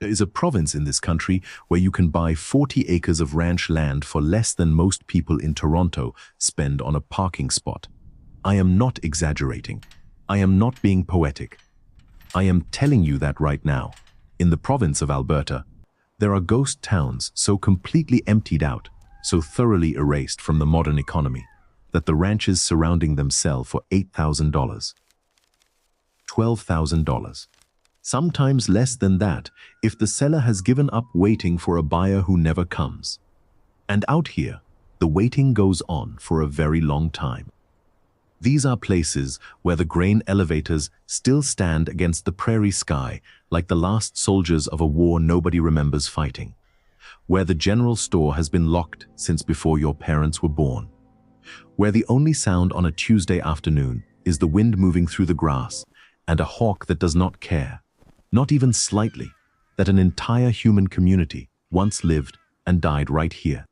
There is a province in this country where you can buy 40 acres of ranch land for less than most people in Toronto spend on a parking spot. I am not exaggerating. I am not being poetic. I am telling you that right now. In the province of Alberta, there are ghost towns so completely emptied out, so thoroughly erased from the modern economy, that the ranches surrounding them sell for $8,000, $12,000. Sometimes less than that if the seller has given up waiting for a buyer who never comes. And out here, the waiting goes on for a very long time. These are places where the grain elevators still stand against the prairie sky like the last soldiers of a war nobody remembers fighting, where the general store has been locked since before your parents were born, where the only sound on a Tuesday afternoon is the wind moving through the grass and a hawk that does not care, not even slightly, that an entire human community once lived and died right here.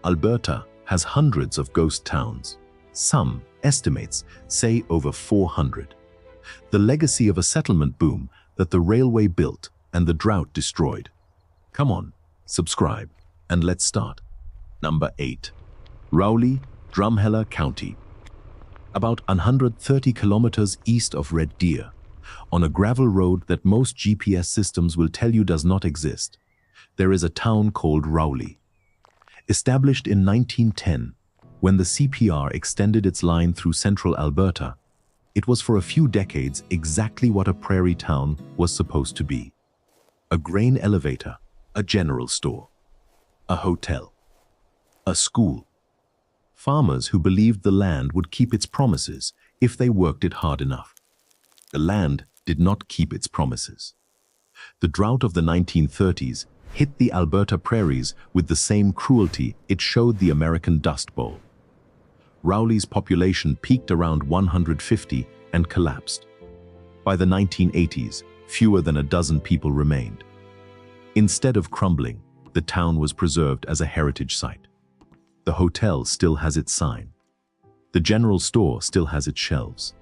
Alberta has hundreds of ghost towns. Some estimates say over 400. The legacy of a settlement boom that the railway built and the drought destroyed. Come on, subscribe, and let's start. Number 8. Rowley, Drumheller County. About 130 kilometers east of Red Deer, on a gravel road that most GPS systems will tell you does not exist, there is a town called Rowley. Established in 1910, when the CPR extended its line through central Alberta, it was for a few decades exactly what a prairie town was supposed to be. A grain elevator, a general store, a hotel, a school. Farmers who believed the land would keep its promises if they worked it hard enough. The land did not keep its promises. The drought of the 1930s hit the Alberta prairies with the same cruelty it showed the American Dust Bowl. Rowley's population peaked around 150 and collapsed. By the 1980s, fewer than a dozen people remained. Instead of crumbling, the town was preserved as a heritage site. The hotel still has its sign. The general store still has its shelves.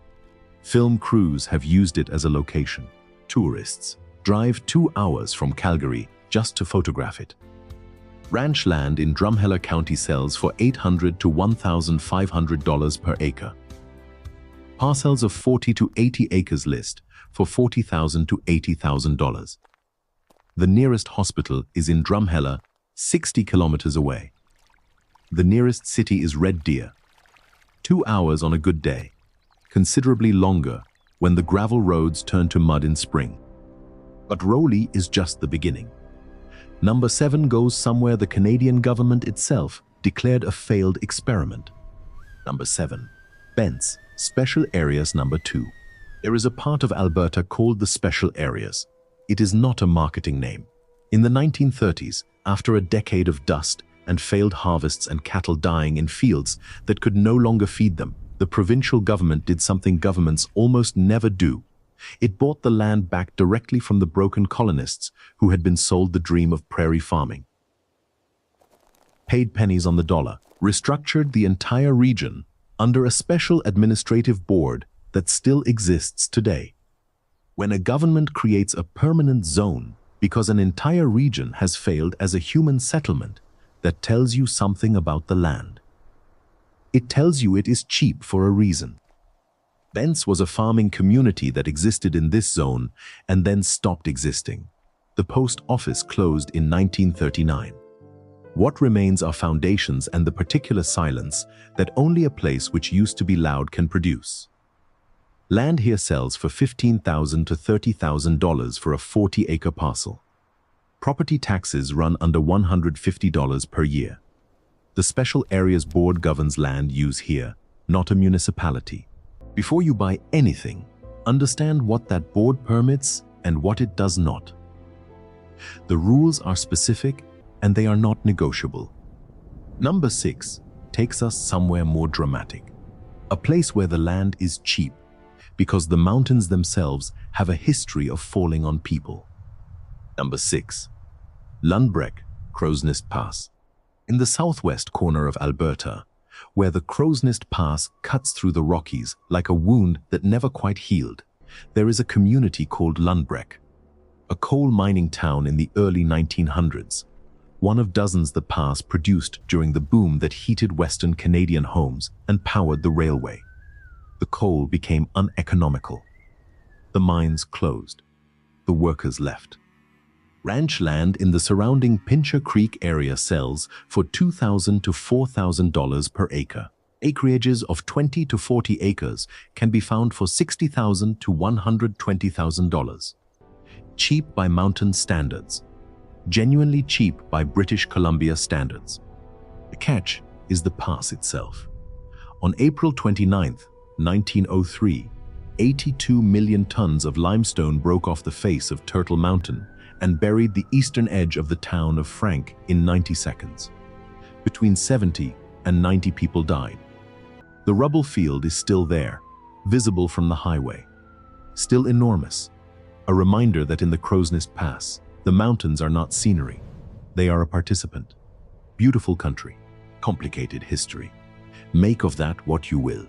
Film crews have used it as a location. Tourists drive 2 hours from Calgary just to photograph it. Ranch land in Drumheller County sells for $800 to $1,500 per acre. Parcels of 40 to 80 acres list for $40,000 to $80,000. The nearest hospital is in Drumheller, 60 kilometers away. The nearest city is Red Deer. 2 hours on a good day, considerably longer when the gravel roads turn to mud in spring. But Rowley is just the beginning. Number 7 goes somewhere the Canadian government itself declared a failed experiment. Number 7. Banff Special Areas Number 2. There is a part of Alberta called the Special Areas. It is not a marketing name. In the 1930s, after a decade of dust and failed harvests and cattle dying in fields that could no longer feed them, the provincial government did something governments almost never do. It bought the land back directly from the broken colonists who had been sold the dream of prairie farming. Paid pennies on the dollar, restructured the entire region under a special administrative board that still exists today. When a government creates a permanent zone because an entire region has failed as a human settlement, that tells you something about the land. It tells you it is cheap for a reason. Banff was a farming community that existed in this zone and then stopped existing. The post office closed in 1939. What remains are foundations and the particular silence that only a place which used to be loud can produce. Land here sells for $15,000 to $30,000 for a 40-acre parcel. Property taxes run under $150 per year. The Special Areas Board governs land use here, not a municipality. Before you buy anything, understand what that board permits and what it does not. The rules are specific and they are not negotiable. Number 6 takes us somewhere more dramatic. A place where the land is cheap because the mountains themselves have a history of falling on people. Number 6. Lundbreck, Crowsnest Pass. In the southwest corner of Alberta, where the Crowsnest Pass cuts through the Rockies like a wound that never quite healed, there is a community called Lundbreck. a coal mining town in the early 1900s, one of dozens the pass produced during the boom that heated Western Canadian homes and powered the railway. The coal became uneconomical. The mines closed. The workers left. Ranch land in the surrounding Pincher Creek area sells for $2,000 to $4,000 per acre. Acreages of 20 to 40 acres can be found for $60,000 to $120,000. Cheap by mountain standards. Genuinely cheap by British Columbia standards. The catch is the pass itself. On April 29, 1903, 82 million tons of limestone broke off the face of Turtle Mountain and buried the eastern edge of the town of Frank in 90 seconds. Between 70 and 90 people died. The rubble field is still there, visible from the highway. Still enormous. A reminder that in the Crowsnest Pass, the mountains are not scenery. They are a participant. Beautiful country. Complicated history. Make of that what you will.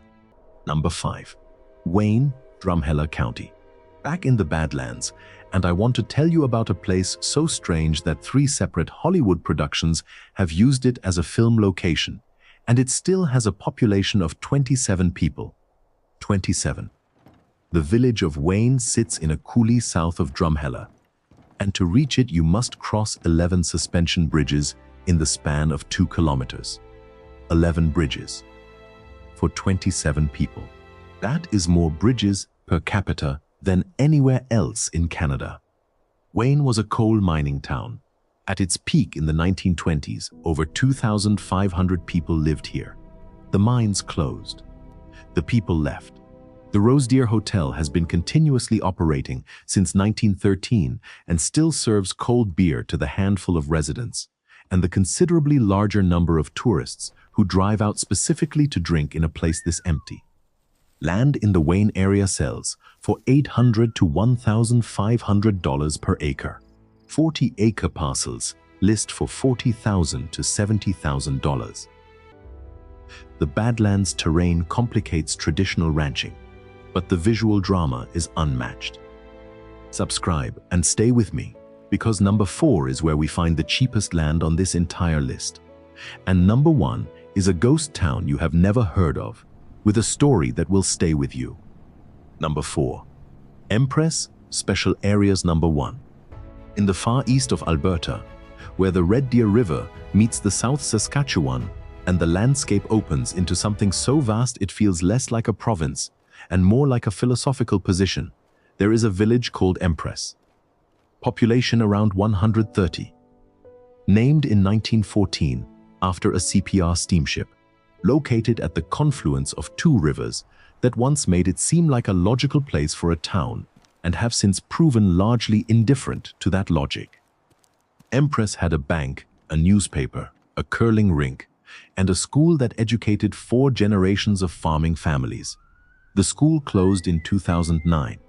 Number 5. Wayne, Drumheller County. Back in the Badlands, and I want to tell you about a place so strange that 3 separate Hollywood productions have used it as a film location, and it still has a population of 27 people. 27. The village of Wayne sits in a coulee south of Drumheller, and to reach it you must cross 11 suspension bridges in the span of 2 kilometers. 11 bridges for 27 people. That is more bridges per capita than anywhere else in Canada. Wayne was a coal mining town. At its peak in the 1920s, over 2,500 people lived here. The mines closed. The people left. The Rose Deer Hotel has been continuously operating since 1913 and still serves cold beer to the handful of residents and the considerably larger number of tourists who drive out specifically to drink in a place this empty. Land in the Wayne area sells for $800 to $1,500 per acre. 40-acre parcels list for $40,000 to $70,000. The Badlands terrain complicates traditional ranching, but the visual drama is unmatched. Subscribe and stay with me, because number 4 is where we find the cheapest land on this entire list. And number 1 is a ghost town you have never heard of, with a story that will stay with you. Number 4. Empress, Special Areas Number 1. In the far east of Alberta, where the Red Deer River meets the South Saskatchewan and the landscape opens into something so vast it feels less like a province and more like a philosophical position, there is a village called Empress. Population around 130. Named in 1914 after a CPR steamship, located at the confluence of 2 rivers that once made it seem like a logical place for a town and have since proven largely indifferent to that logic. Empress had a bank, a newspaper, a curling rink, and a school that educated 4 generations of farming families. The school closed in 2009.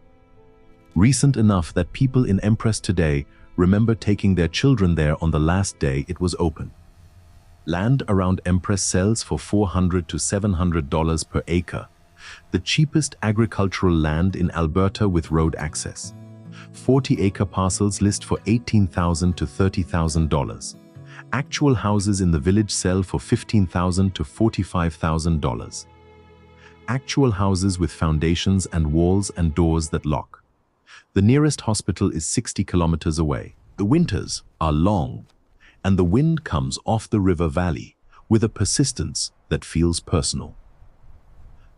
Recent enough that people in Empress today remember taking their children there on the last day it was open. Land around Empress sells for $400 to $700 per acre, the cheapest agricultural land in Alberta with road access. 40-acre parcels list for $18,000 to $30,000. Actual houses in the village sell for $15,000 to $45,000. Actual houses with foundations and walls and doors that lock. The nearest hospital is 60 kilometers away. The winters are long, and the wind comes off the river valley with a persistence that feels personal.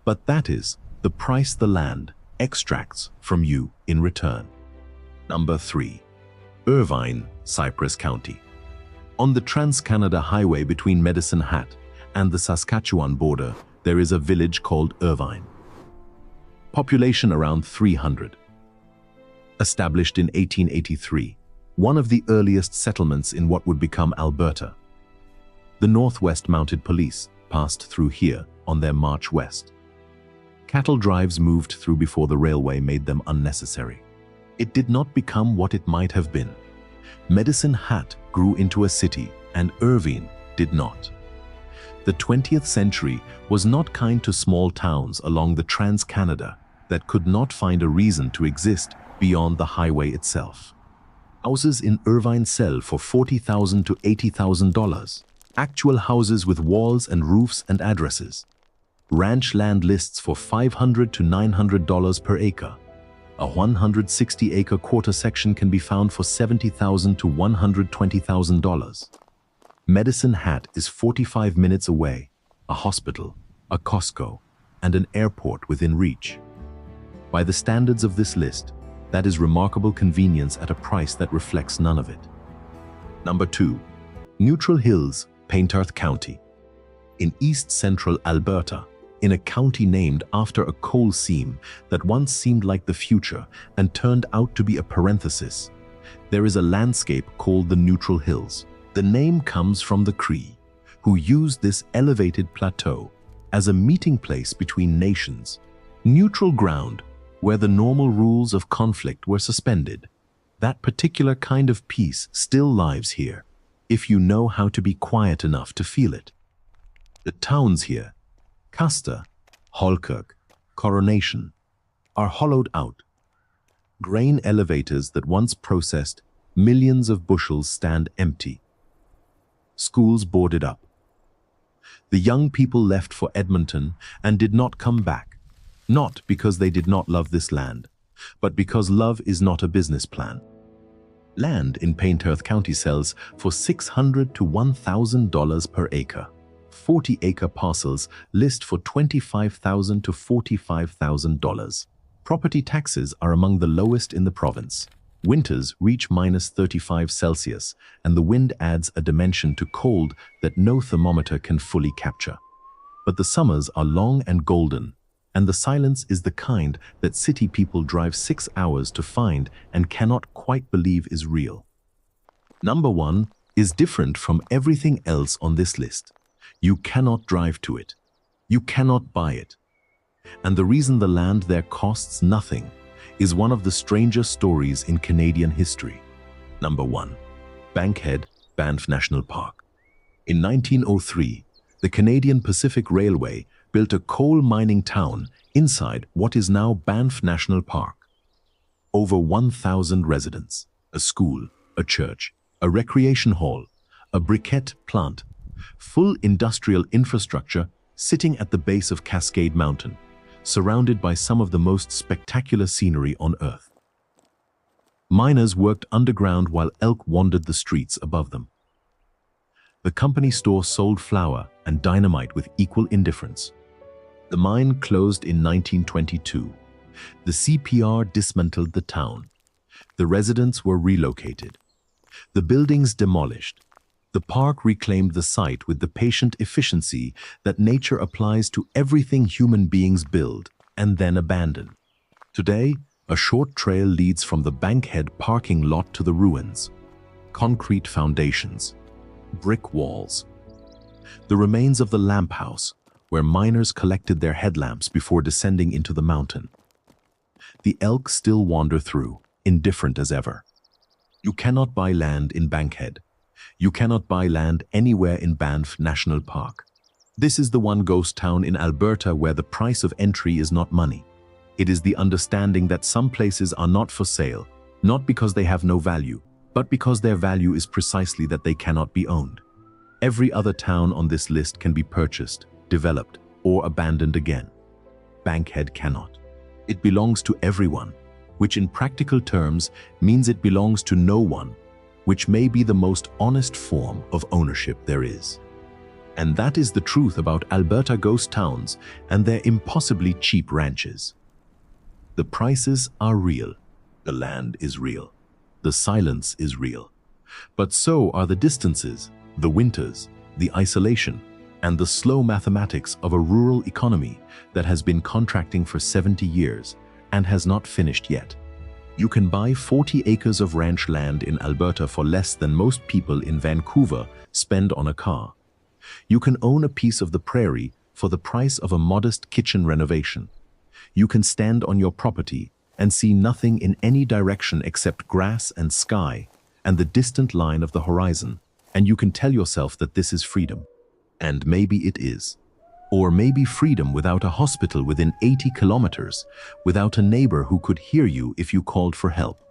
But that is the price the land extracts from you in return. Number 3. Irvine, Cypress County. On the Trans-Canada Highway between Medicine Hat and the Saskatchewan border, there is a village called Irvine. Population around 300. Established in 1883, one of the earliest settlements in what would become Alberta. The Northwest Mounted Police passed through here on their march west. Cattle drives moved through before the railway made them unnecessary. It did not become what it might have been. Medicine Hat grew into a city, and Irvine did not. The 20th century was not kind to small towns along the Trans-Canada that could not find a reason to exist beyond the highway itself. Houses in Irvine sell for $40,000 to $80,000. Actual houses with walls and roofs and addresses. Ranch land lists for $500 to $900 per acre. A 160-acre quarter section can be found for $70,000 to $120,000. Medicine Hat is 45 minutes away. A hospital, a Costco, and an airport within reach. By the standards of this list, that is remarkable convenience at a price that reflects none of it. Number 2. Neutral Hills, Paintearth County. In east-central Alberta, in a county named after a coal seam that once seemed like the future and turned out to be a parenthesis, there is a landscape called the Neutral Hills. The name comes from the Cree, who used this elevated plateau as a meeting place between nations, neutral ground where the normal rules of conflict were suspended. That particular kind of peace still lives here, if you know how to be quiet enough to feel it. The towns here, Custer, Halkirk, Coronation, are hollowed out. Grain elevators that once processed millions of bushels stand empty. Schools boarded up. The young people left for Edmonton and did not come back, not because they did not love this land, but because love is not a business plan. Land in Paintearth County sells for $600 to $1,000 per acre. 40-acre parcels list for $25,000 to $45,000. Property taxes are among the lowest in the province. Winters reach -35°C, and the wind adds a dimension to cold that no thermometer can fully capture. But the summers are long and golden, and the silence is the kind that city people drive 6 hours to find and cannot quite believe is real. Number 1 is different from everything else on this list. You cannot drive to it. You cannot buy it. And the reason the land there costs nothing is one of the strangest stories in Canadian history. Number 1. Bankhead, Banff National Park. In 1903, the Canadian Pacific Railway built a coal mining town inside what is now Banff National Park. Over 1,000 residents, a school, a church, a recreation hall, a briquette plant, full industrial infrastructure sitting at the base of Cascade Mountain, surrounded by some of the most spectacular scenery on Earth. Miners worked underground while elk wandered the streets above them. The company store sold flour and dynamite with equal indifference. The mine closed in 1922. The CPR dismantled the town. The residents were relocated. The buildings demolished. The park reclaimed the site with the patient efficiency that nature applies to everything human beings build and then abandon. Today, a short trail leads from the Bankhead parking lot to the ruins. Concrete foundations, brick walls. The remains of the lamp house, where miners collected their headlamps before descending into the mountain. The elk still wander through, indifferent as ever. You cannot buy land in Bankhead. You cannot buy land anywhere in Banff National Park. This is the one ghost town in Alberta where the price of entry is not money. It is the understanding that some places are not for sale, not because they have no value, but because their value is precisely that they cannot be owned. Every other town on this list can be purchased, developed, or abandoned again. Bankhead cannot. It belongs to everyone, which in practical terms means it belongs to no one, which may be the most honest form of ownership there is. And that is the truth about Alberta ghost towns and their impossibly cheap ranches. The prices are real. The land is real. The silence is real. But so are the distances, the winters, the isolation, and the slow mathematics of a rural economy that has been contracting for 70 years and has not finished yet. You can buy 40 acres of ranch land in Alberta for less than most people in Vancouver spend on a car. You can own a piece of the prairie for the price of a modest kitchen renovation. You can stand on your property and see nothing in any direction except grass and sky and the distant line of the horizon, and you can tell yourself that this is freedom. And maybe it is. Or maybe freedom without a hospital within 80 kilometers, without a neighbor who could hear you if you called for help.